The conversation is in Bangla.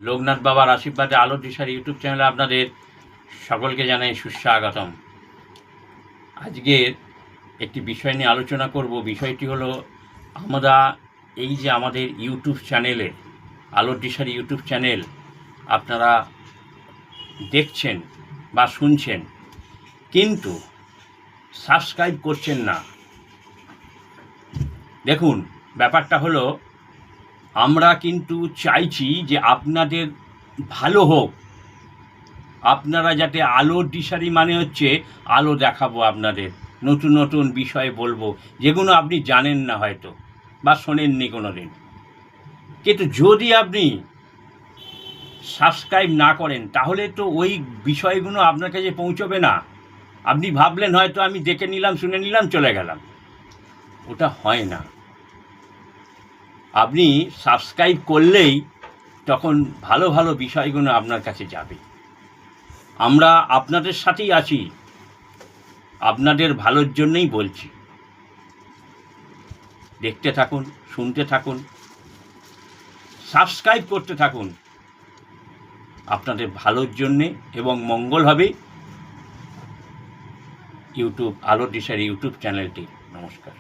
লোকনাথ বাবার আশীর্বাদে আলোর দিশার ইউটিউব চ্যানেলে আপনাদের সকলকে জানাই সুস্বাগতম। আজকের একটি বিষয় নিয়ে আলোচনা করব। বিষয়টি হলো আমরা এই যে আমাদের ইউটিউব চ্যানেলে আলোর দিশার ইউটিউব চ্যানেল আপনারা দেখছেন বা শুনছেন, কিন্তু সাবস্ক্রাইব করছেন না। দেখুন, ব্যাপারটা হলো আমরা কিন্তু চাইছি যে আপনাদের ভালো হোক, আপনারা যাতে আলোর দিশারি মানে হচ্ছে আলো দেখাবো, আপনাদের নতুন নতুন বিষয় বলবো যেগুলো আপনি জানেন না হয়তো বা শোনেননি কোনো দিন। কিন্তু যদি আপনি সাবস্ক্রাইব না করেন তাহলে তো ওই বিষয়গুলো আপনার কাছে পৌঁছবে না। আপনি ভাবলেন হয়তো আমি দেখে নিলাম, শুনে নিলাম, চলে গেলাম। ওটা হয় না। আপনি সাবস্ক্রাইব করলেই তখন ভালো ভালো বিষয়গুলো আপনার কাছে যাবে। আমরা আপনাদের সাথেই আছি, আপনাদের ভালোর জন্যই বলছি। দেখতে থাকুন, শুনতে থাকুন, সাবস্ক্রাইব করতে থাকুন। আপনাদের ভালোর জন্যে এবং মঙ্গল হবে ইউটিউব আলোর দিশার ইউটিউব চ্যানেলটি। নমস্কার।